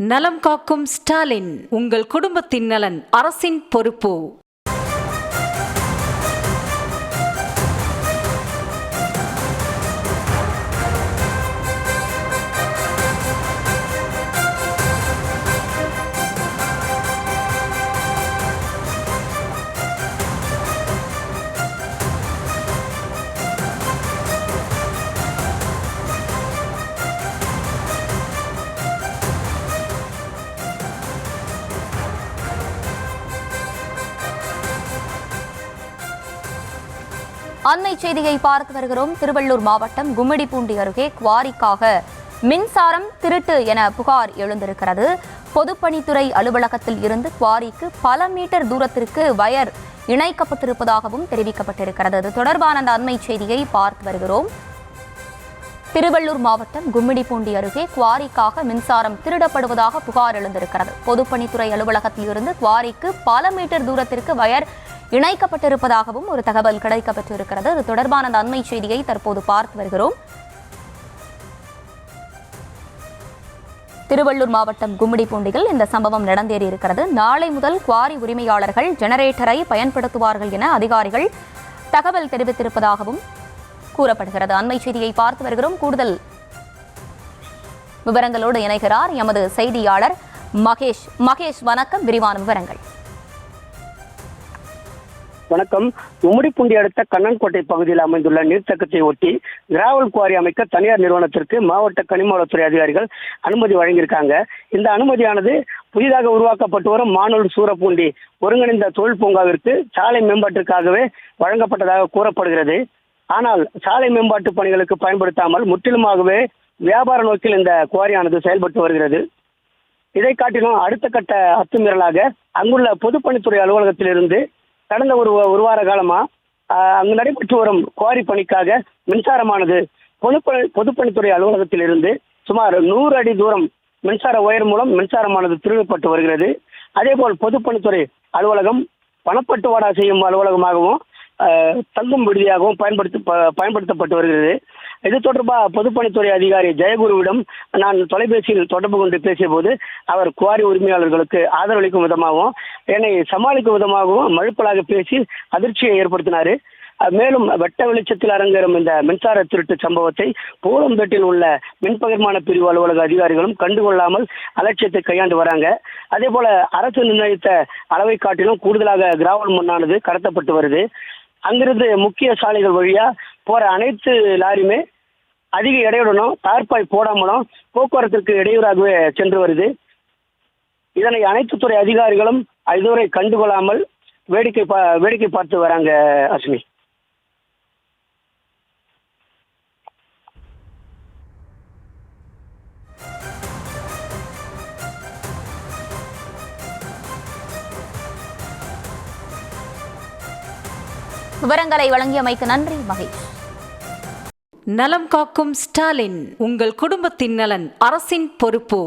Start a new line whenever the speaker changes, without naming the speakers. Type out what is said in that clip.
நலம் காக்கும் ஸ்டாலின், உங்கள் குடும்பத்தின் நலன் அரசின் பொறுப்பு.
அண்மை செய்தியை பார்த்து வருகிறோம். திருவள்ளூர் மாவட்டம் கும்மிடிப்பூண்டி அருகே குவாரிக்காக மின்சாரம் திருட்டு என புகார் எழுந்திருக்கிறது. பொதுப்பணித்துறை அலுவலகத்தில் இருந்து குவாரிக்கு பல மீட்டர் தூரத்திற்கு வயர் இணைக்கப்பட்டிருப்பதாகவும் தெரிவிக்கப்பட்டிருக்கிறது. இது தொடர்பான அந்த அண்மை செய்தியை பார்த்து வருகிறோம். திருவள்ளூர் மாவட்டம் கும்மிடிப்பூண்டி அருகே குவாரிக்காக மின்சாரம் திருடப்படுவதாக புகார் எழுந்திருக்கிறது. பொதுப்பணித்துறை அலுவலகத்தில் இருந்து குவாரிக்கு பல மீட்டர் தூரத்திற்கு வயர் இணைக்கப்பட்டிருப்பதாகவும் ஒரு தகவல் கிடைக்கப்பட்டிருக்கிறது. இது தொடர்பான அந்த அண்மை செய்தியை தற்போது பார்த்து வருகிறோம். திருவள்ளூர் மாவட்டம் கும்மிடிப்பூண்டியில் இந்த சம்பவம் நடந்தேறி இருக்கிறது. நாளை முதல் குவாரி உரிமையாளர்கள் ஜெனரேட்டரை பயன்படுத்துவார்கள் என அதிகாரிகள் தகவல் தெரிவித்திருப்பதாகவும் கூறப்படுகிறது. அண்மை செய்தியை பார்த்து வருகிறோம். கூடுதல் விவரங்களோடு இணைகிறார் எமது செய்தியாளர் மகேஷ். மகேஷ், வணக்கம். விரிவான விவரங்கள்.
வணக்கம். கும்மிடிப்பூண்டி அடுத்த கண்ணன்கோட்டை பகுதியில் அமைந்துள்ள நீர்த்தக்கத்தை ஒட்டி கிராவல் குவாரி அமைக்க தனியார் நிறுவனத்திற்கு மாவட்ட கனிமவளத்துறை அதிகாரிகள் அனுமதி வழங்கியிருக்காங்க. இந்த அனுமதியானது புதிதாக உருவாக்கப்பட்டு வரும் மானூர் சூரப்பூண்டி ஒருங்கிணைந்த தொழில் பூங்காவிற்கு சாலை மேம்பாட்டிற்காகவே வழங்கப்பட்டதாக கூறப்படுகிறது. ஆனால் சாலை மேம்பாட்டு பணிகளுக்கு பயன்படுத்தாமல் முற்றிலுமாகவே வியாபார நோக்கில் இந்த குவாரியானது செயல்பட்டு வருகிறது. இதை காட்டிலும் அடுத்த கட்ட அத்துமீறலாக அங்குள்ள பொதுப்பணித்துறை அலுவலகத்திலிருந்து கடந்த ஒரு வார காலமா அங்கு நடைபெற்று வரும் குவாரி பணிக்காக மின்சாரமானது பொதுப்பணித்துறை அலுவலகத்தில் இருந்து சுமார் 100 அடி தூரம் மின்சார ஒயர் மூலம் மின்சாரமானது திருடப்பட்டு வருகிறது. அதேபோல் பொதுப்பணித்துறை அலுவலகம் பணப்பட்டுவாடா செய்யும் அலுவலகமாகவும் தங்கும் விடுதியாகவும் பயன்படுத்தப்பட்டு வருகிறது. இது தொடர்பாக பொதுப்பணித்துறை அதிகாரி ஜெயகுருவிடம் நான் தொலைபேசியில் தொடர்பு கொண்டு பேசிய போது அவர் குவாரி உரிமையாளர்களுக்கு ஆதரவளிக்கும் விதமாகவும் என்னை சமாளிக்கும் விதமாகவும் மழுப்பலாக பேசி அதிர்ச்சியை ஏற்படுத்தினார். மேலும் வெட்ட வெளிச்சத்தில் அரங்கேறும் இந்த மின்சார திருட்டு சம்பவத்தை பூலம்பேட்டில் உள்ள மின்பகிர்மான பிரிவு அலுவலக அதிகாரிகளும் கண்டுகொள்ளாமல் அலட்சியத்தை கையாண்டு வராங்க. அதே போல அரசு நிர்ணயித்த அளவை காட்டிலும் கூடுதலாக கிராவல் மண்ணானது கடத்தப்பட்டு வருது. அங்கிருந்து முக்கிய சாலைகள் வழியா போற அனைத்து லாரியுமே அதிக எடையுடனும் தார்பாய் போடாமலும் போக்குவரத்திற்கு இடையூறாகவே சென்று வருது. இதனை அனைத்து துறை அதிகாரிகளும் இதுவரை கண்டுகொள்ளாமல் வேடிக்கை பார்த்து வராங்க. அஸ்மி,
விவரங்களை வழங்கியமைக்கு நன்றி மகேஷ்.
நலம் காக்கும் ஸ்டாலின், உங்கள் குடும்பத்தின் நலன் அரசின் பொறுப்பு.